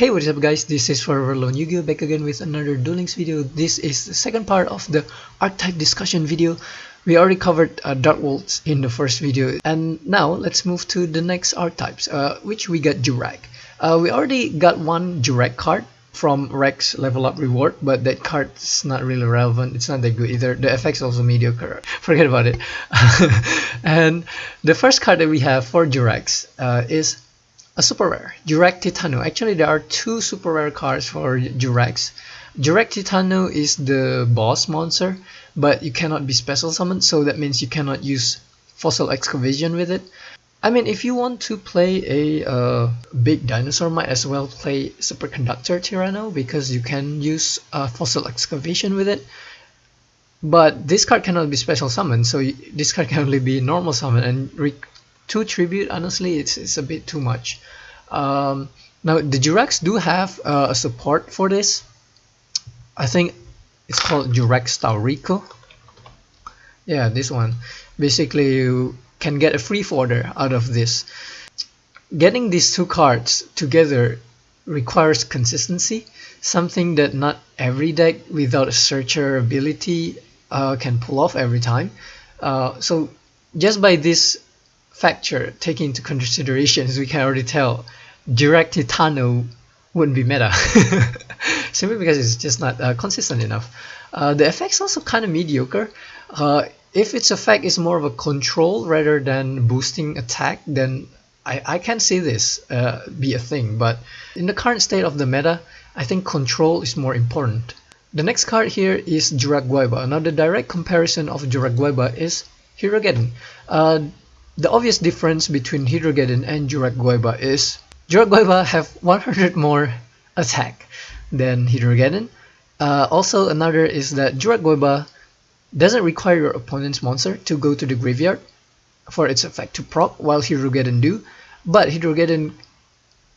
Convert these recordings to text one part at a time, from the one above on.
Hey, what is up guys, this is Foreverloneyugioh back again with another Duel Links video. This is the second part of the archetype discussion video. We already covered Dark Worlds in the first video, and now let's move to the next archetypes, which we got Jurrac. We already got one Jurracc card from Rex level up reward, but that card is not really relevant. It's not that good either. The effects also mediocre. Forget about it. And the first card that we have for Jurracc is a super rare, Jurracc Titano. Actually, there are two super rare cards for Jurracc. Jurracc Titano is the boss monster, but you cannot be special summoned, so that means you cannot use fossil excavation with it. I mean, if you want to play a big dinosaur, might as well play Superconductor Tyranno, because you can use fossil excavation with it. But this card cannot be special summoned, so this card can only be normal summon, and 2 tribute, honestly, it's a bit too much. Now the Jurraccs do have a support for this. I think it's called Jurracc style Rico. Yeah, this one. Basically, you can get a free fodder out of this. Getting these two cards together requires consistency, something that not every deck without a searcher ability can pull off every time. So just by this factor taken into consideration, we can already tell Jurracc Titano wouldn't be meta. Simply because it's just not consistent enough. The effect's also kind of mediocre. If its effect is more of a control rather than boosting attack, then I can see this be a thing, but in the current state of the meta, I think control is more important. The next card here is Jurracc. Now the direct comparison of Jurracc is Herogeddon. The obvious difference between Herogeddon and Jurracc is Jurracc have 100 more attack than Herogeddon. Also, another is that Jurracc doesn't require your opponent's monster to go to the graveyard for its effect to proc, while Herogeddon do. But Herogeddon,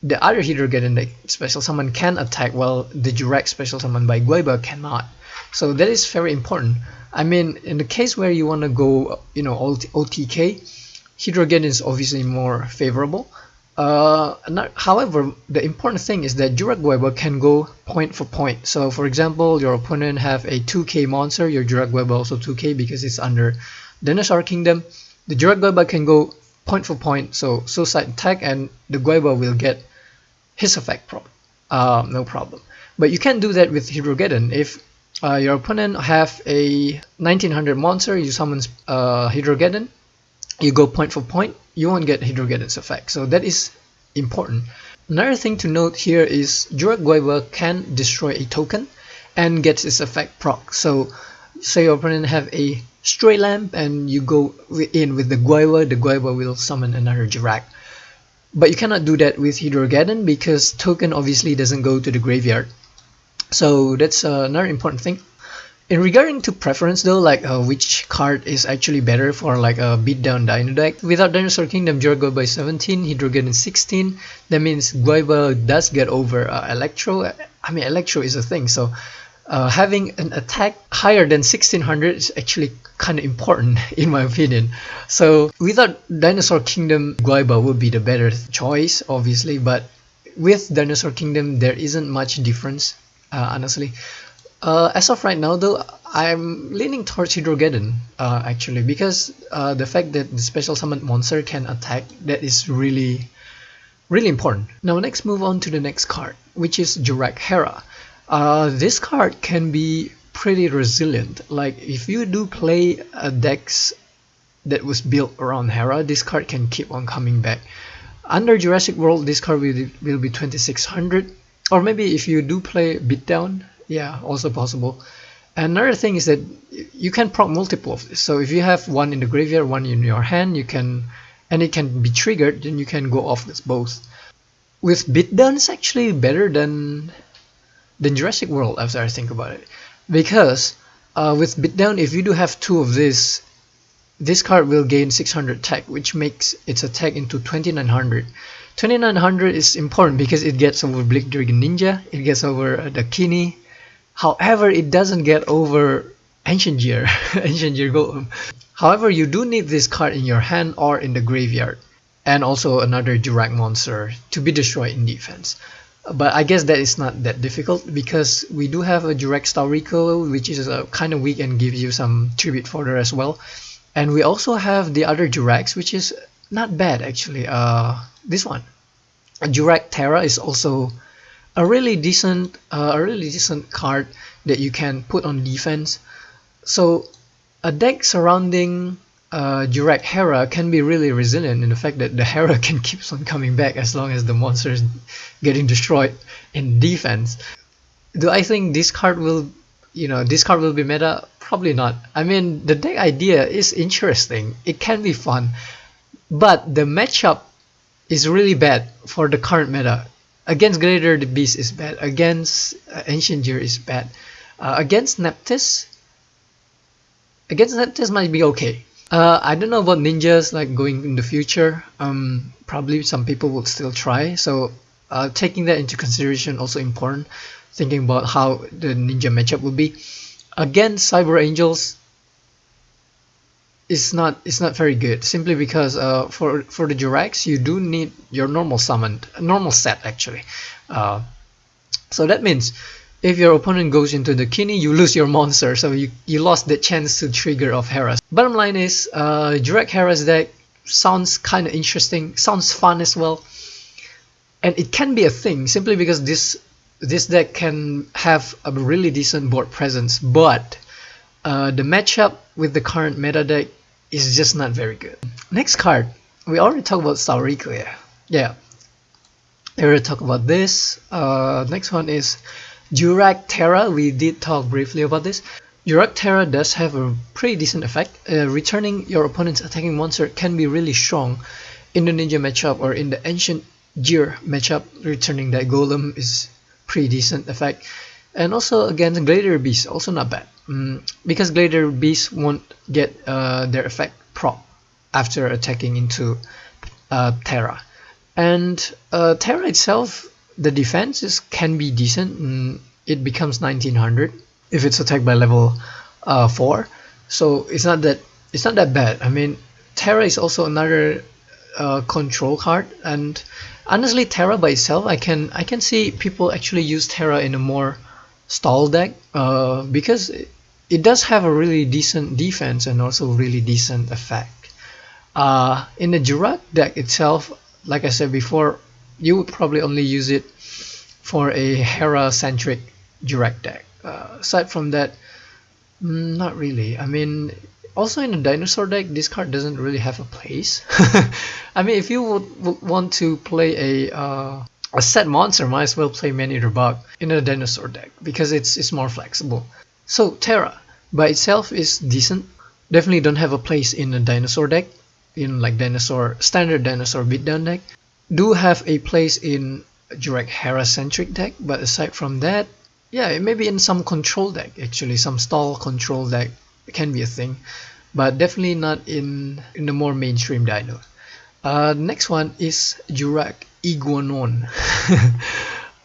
the other Herogeddon like special summon can attack, while the Jurracc special summon by Guaiba cannot. So that is very important. I mean, in the case where you want to go, OTK, Herogeddon is obviously more favorable. However, the important thing is that Jurracc can go point for point. So for example, your opponent have a 2k monster, your Jurracc also 2k because it's under Dinosaur Kingdom. The Jurracc can go point for point, so suicide attack, and the Guaiba will get his effect no problem. But you can't do that with Herogeddon. If your opponent have a 1900 monster, you summon Herogeddon, you go point for point, you won't get Herogeddon's effect. So that is important. Another thing to note here is Jurracc can destroy a token and gets its effect proc. So say your opponent have a stray lamp and you go in with the Guaiba will summon another Jurracc. But you cannot do that with Herogeddon because token obviously doesn't go to the graveyard. So that's another important thing. In regarding to preference though, like which card is actually better for like a beatdown dino deck, without Dinosaur Kingdom, Jurracc is 17, Herogeddon 16. That means Guaiba does get over Electro. I mean, Electro is a thing, so having an attack higher than 1600 is actually kind of important in my opinion. So without Dinosaur Kingdom, Guaiba would be the better choice obviously, but with Dinosaur Kingdom there isn't much difference honestly. As of right now though, I'm leaning towards Herogeddon actually, because the fact that the special summoned monster can attack, that is really important. Now next move on to the next card, which is Jurracc Hera. This card can be pretty resilient. Like if you do play decks that was built around Hera, this card can keep on coming back. Under Jurassic World, this card will be 2600, or maybe if you do play beatdown, yeah, also possible. Another thing is that you can proc multiple of this. So if you have one in the graveyard, one in your hand, you can, and it can be triggered, then you can go off with both. With beatdown, it's actually better than Jurassic World after I think about it, because with beatdown, if you do have two of this card will gain 600 attack, which makes its attack into 2900. 2900 is important because it gets over Bleak Dragon Ninja, it gets over the Kini. However, it doesn't get over Ancient Gear, Ancient Gear Golem. However, you do need this card in your hand or in the graveyard, and also another Jurracc monster to be destroyed in defense. but I guess that is not that difficult because we do have a Jurrac Staurico, which is kind of weak and gives you some tribute fodder as well. And we also have the other Jurraccs, which is not bad actually. This one, Jurrac Terra, is also a really decent card that you can put on defense. So a deck surrounding Jurrac Hera can be really resilient in the fact that the Hera can keep on coming back as long as the monster is getting destroyed in defense. Do I think this card will, this card will be meta? Probably not. I mean, the deck idea is interesting. It can be fun, but the matchup is really bad for the current meta. Against Gladiator the Beast is bad. Against Ancient Jur is bad. Against Neptis might be okay. I don't know about ninjas like going in the future. Probably some people will still try. So taking that into consideration also important. Thinking about how the ninja matchup will be against Cyber Angels. It's not very good. Simply because for the Jurraccs you do need your normal set actually. So that means if your opponent goes into the Kini, you lose your monster, so you lost the chance to trigger of Hera. Bottom line is, Jurrac Hera's deck sounds kind of interesting, sounds fun as well, and it can be a thing simply because this deck can have a really decent board presence, but the matchup with the current meta deck is just not very good. Next card, we already talked about Staurico. Yeah, we already talked about this. Next one is Jurrac Terra. We did talk briefly about this. Jurrac Terra does have a pretty decent effect. Returning your opponent's attacking monster can be really strong in the ninja matchup or in the Ancient Jur matchup. Returning that golem is pretty decent effect. And also against Gladiator Beast, also not bad. Because Gladiator Beast won't get their effect prop after attacking into Terra. And Terra itself, the defense can be decent. It becomes 1900 if it's attacked by level 4. So it's not that bad. I mean, Terra is also another control card, and honestly, Terra by itself, I can see people actually use Terra in a more stall deck because it does have a really decent defense and also really decent effect. In the Jurrac deck itself, like I said before, you would probably only use it for a Hera-centric Jurrac deck. Aside from that, not really. I mean, also in a dinosaur deck, this card doesn't really have a place. I mean, if you would want to play a set monster, might as well play Man-Eater Bug in a dinosaur deck because it's more flexible. So Terra by itself is decent. Definitely don't have a place in a dinosaur deck, in like standard dinosaur beatdown deck. Do have a place in Jurrac Hera-centric deck, but aside from that, yeah, maybe in some control deck actually, some stall control deck can be a thing, but definitely not in the more mainstream dino. Next one is Jurrac Iguanon.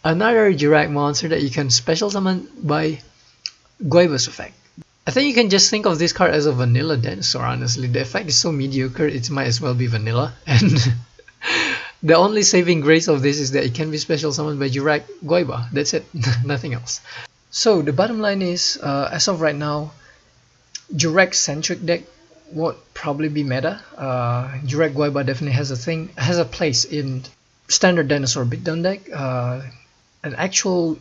Another Jurrac monster that you can special summon by Guiba's effect. I think you can just think of this card as a vanilla dinosaur, honestly. The effect is so mediocre, it might as well be vanilla. And the only saving grace of this is that it can be special summoned by Jurrac Guiba. That's it, nothing else. So the bottom line is, as of right now, Jurrac-centric deck would probably be meta. Jurrac Guiba definitely has a place in standard dinosaur beatdown deck. An actual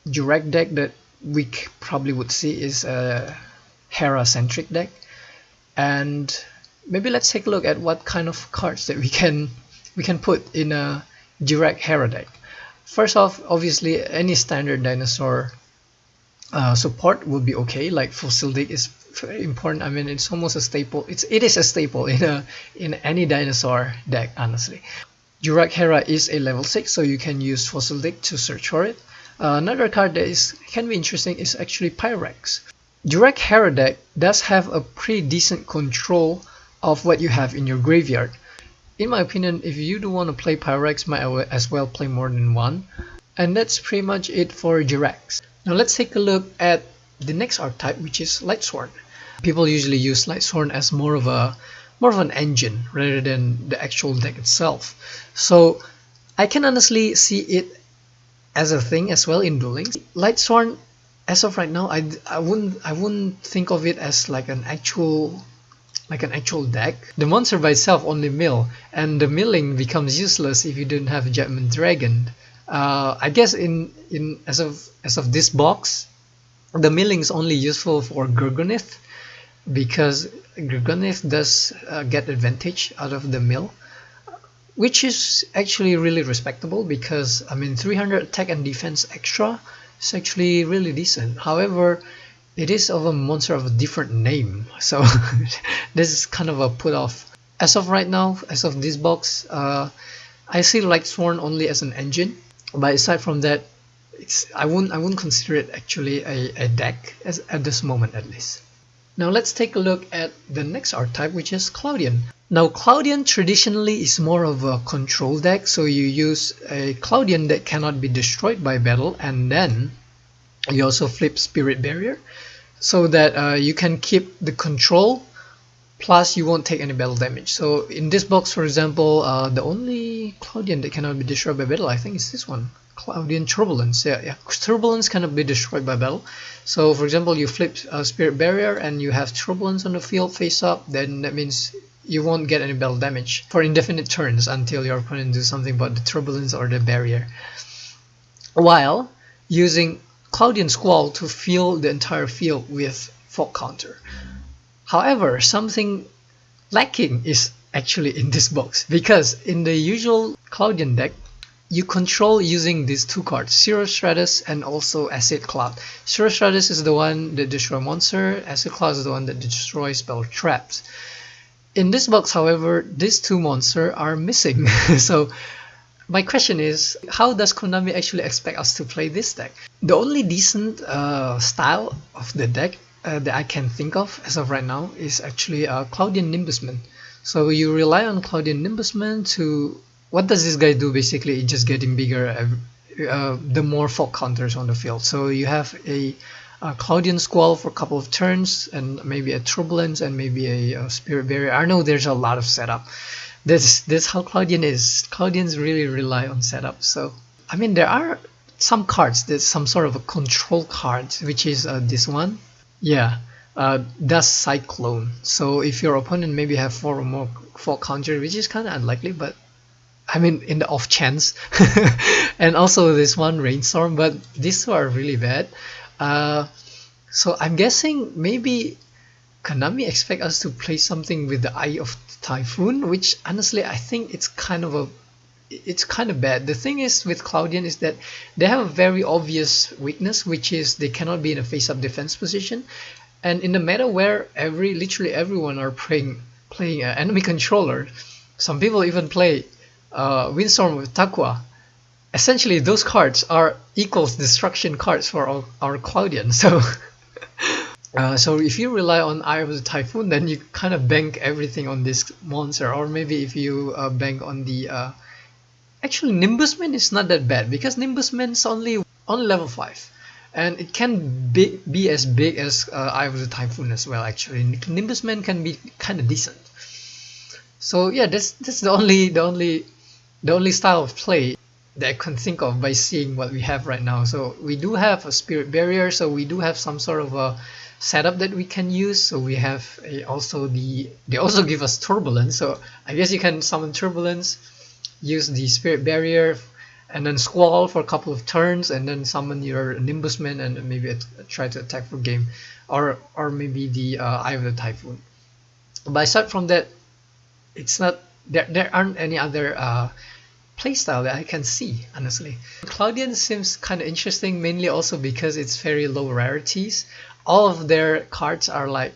Jurrac deck that we probably would see is a Hera-centric deck. And maybe let's take a look at what kind of cards that we can put in a Jurrac Hera deck. First off, obviously any standard dinosaur support would be okay. Like Fossil Dig is very important. I mean, it's almost a staple. It is a staple in any dinosaur deck, honestly. Jurrac Hera is a level 6, so you can use Fossil Dig to search for it. Another card that can be interesting is actually Pyrex. Jurrac Hera deck does have a pretty decent control of what you have in your graveyard. In my opinion, if you do want to play Pyrex, might as well play more than one. And that's pretty much it for Jurraccs. Now let's take a look at the next archetype, which is Lightsworn. People usually use Lightsworn as more of an engine rather than the actual deck itself. So I can honestly see it as a thing as well in Duel Links. Lightsworn, as of right now, I wouldn't think of it as like an actual deck. The monster by itself only mill, and the milling becomes useless if you don't have a Judgment Dragon. I guess as of this box, the milling is only useful for Gorgonith, because Gorgonith does get advantage out of the mill, which is actually really respectable, because I mean 300 attack and defense extra is actually really decent. However, it is of a monster of a different name, so this is kind of a put off. As of right now, as of this box, I see Lightsworn only as an engine, but aside from that, I wouldn't consider it actually a deck at this moment, at least. Now let's take a look at the next archetype, which is Cloudian. Now Cloudian traditionally is more of a control deck, so you use a Cloudian that cannot be destroyed by battle, and then you also flip Spirit Barrier, so that you can keep the control, plus you won't take any battle damage. So in this box, for example, the only Cloudian that cannot be destroyed by battle, I think, is this one. Cloudian Turbulence. Yeah, Turbulence cannot be destroyed by battle. So for example, you flip Spirit Barrier and you have Turbulence on the field face up, then that means you won't get any battle damage for indefinite turns until your opponent does something about the Turbulence or the Barrier, while using Cloudian Squall to fill the entire field with Fog Counter. However, something lacking is actually in this box, because in the usual Cloudian deck, you control using these two cards, Cirrus Stratus and also Acid Cloud. Cirrus Stratus is the one that destroys monster, Acid Cloud is the one that destroys spell traps. In this box, however, these two monsters are missing. So my question is, how does Konami actually expect us to play this deck? The only decent style of the deck that I can think of as of right now is actually Cloudian Nimbusman. So you rely on Cloudian Nimbusman to... What does this guy do? Basically, it's just getting bigger the more fog counters on the field. So you have a Cloudian Squall for a couple of turns, and maybe a Turbulence, and maybe a Spirit Barrier. I know there's a lot of setup. This how Cloudian is. Cloudians really rely on setup. So I mean, there are some cards. There's some sort of a control card, which is this one. Yeah, does Cyclone. So if your opponent maybe have 4 or more fog counters, which is kind of unlikely, but I mean, in the off chance. And also this one, Rainstorm, but these two are really bad. So I'm guessing maybe Konami expect us to play something with the Eye of Typhoon, which honestly I think it's kind of bad. The thing is with Cloudian is that they have a very obvious weakness, which is they cannot be in a face-up defense position. And in the meta where literally everyone are playing an enemy controller, some people even play Windstorm with Jaguar. Essentially, those cards are equals destruction cards for our Cloudian. So, so if you rely on Eye of the Typhoon, then you kind of bank everything on this monster. Or maybe if you bank on the actually Nimbusman is not that bad, because Nimbusman is only level 5, and it can be as big as Eye of the Typhoon as well. Actually, Nimbusman can be kind of decent. So yeah, that's the only style of play that I can think of by seeing what we have right now. So we do have a Spirit Barrier, so we do have some sort of a setup that we can use. So we have they also give us Turbulence, so I guess you can summon Turbulence, use the Spirit Barrier, and then Squall for a couple of turns, and then summon your Nimbusman and maybe try to attack for game, or maybe the Eye of the Typhoon. But aside from that, it's not there aren't any other playstyle that I can see, honestly. Cloudian seems kind of interesting, mainly also because it's very low rarities. All of their cards are like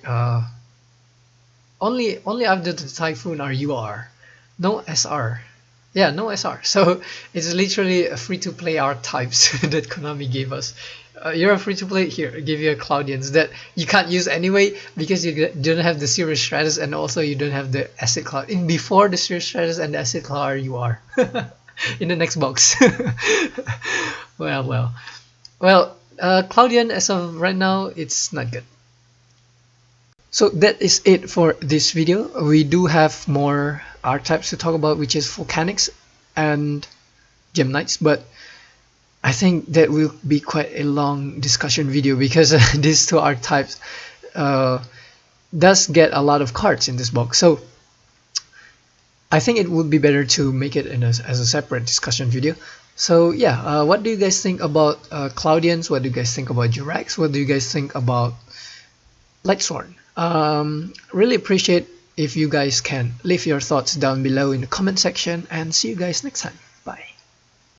only after the Typhoon are UR, no SR. Yeah, no SR. So it's literally a free-to-play archetypes that Konami gave us. You're a free-to-play, here, give you a Cloudians that you can't use anyway because you don't have the Cirrus Stratus, and also you don't have the Acid Cloud. In before the Cirrus Stratus and the Acid Cloud are UR in the next box. Well, Cloudian as of right now, it's not good. So that is it for this video. We do have more archetypes to talk about, which is Volcanics and Gem Knights, but I think that will be quite a long discussion video, because these two archetypes does get a lot of cards in this box. So I think it would be better to make it as a separate discussion video. So yeah, what do you guys think about Cloudians? What do you guys think about Jurracc? What do you guys think about Lightsworn? Really appreciate if you guys can leave your thoughts down below in the comment section, and see you guys next time.